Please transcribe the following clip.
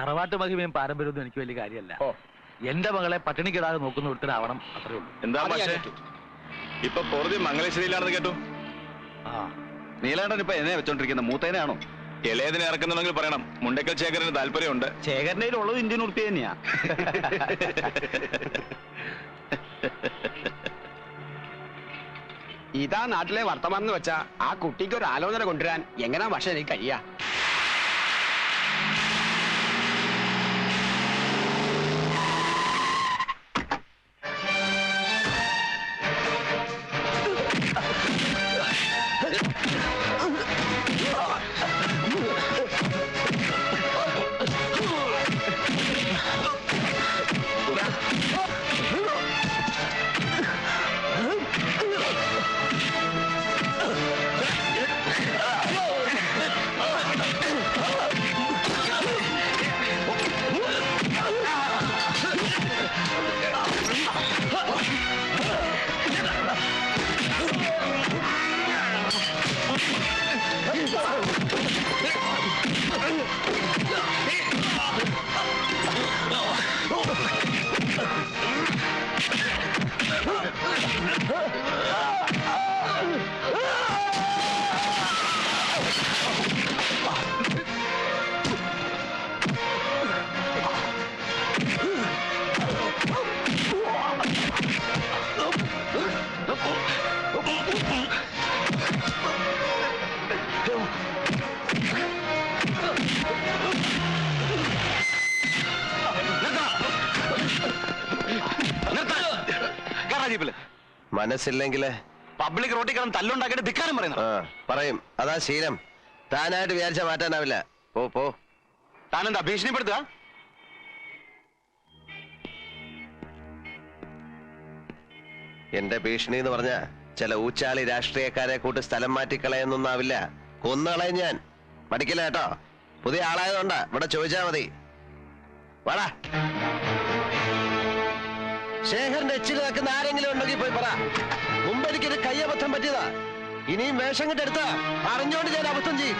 തറവാട്ട് മഹിമയും പാരമ്പര്യമൊന്നും എനിക്ക് വലിയ കാര്യമല്ല. എന്റെ മകളെ പട്ടിണിക്കിടാതെ നോക്കുന്ന ഒരുത്തരാവണം, അത്രേ ഉള്ളൂ. എന്താ പക്ഷേ ഇപ്പൊ പൊറുതി മംഗലശ്ശേരിയിലാണെന്ന് കേട്ടു. നീലാണ്ടൻ ഇപ്പൊ എന്നെ വെച്ചോണ്ടിരിക്കുന്ന മൂത്തേനാണോ? ഇളയതിനെ ഇറക്കുന്നുണ്ടെങ്കിൽ പറയണം. മുണ്ടക്കൽ ശേഖരന് താല്പര്യമുണ്ട്. ശേഖരന്റെ ഉള്ളത് ഇന്ത്യൻ ഉറുപ്പിക തന്നെയാ. ഇതാ നാട്ടിലെ വർത്തമാനം എന്ന് വെച്ചാ ആ കുട്ടിക്ക് ഒരു ആലോചന കൊണ്ടുവരാൻ എങ്ങനാ പക്ഷെ എനിക്ക് കഴിയാ? മനസ്സില്ലെങ്കിൽ പബ്ലിക് റോട്ടിൽ കിടന്ന് തല്ലുണ്ടാക്കിയിട്ട് ധിക്കാരം പറയുന്നു. പറയും, അതാ ശീലം. താനായിട്ട് വിചാരിച്ച മാറ്റാനാവില്ല. പോ പോ. താനെന്താ ഭീഷണിപ്പെടുത്തുക? എന്റെ ഭീഷണി എന്ന് പറഞ്ഞ ചില ഊച്ചാളി രാഷ്ട്രീയക്കാരെ കൂട്ട് സ്ഥലം മാറ്റിക്കളയെന്നൊന്നാവില്ല. കൊന്നുകളയും ഞാൻ. മടിക്കില്ല കേട്ടോ. പുതിയ ആളായതുകൊണ്ടാ. ഇവിടെ ചോദിച്ചാ മതി. വാടാ. ശേഖരന്റെ എച്ചിൽ നിൽക്കുന്ന ആരെങ്കിലും ഉണ്ടെങ്കിൽ പോയി പറ. മുമ്പ് എനിക്കൊരു കയ്യബദ്ധം പറ്റിയതാ. ഇനിയും വേഷം കെട്ടെടുത്താ അറിഞ്ഞോണ്ട് ഞാൻ അബദ്ധം ചെയ്യും.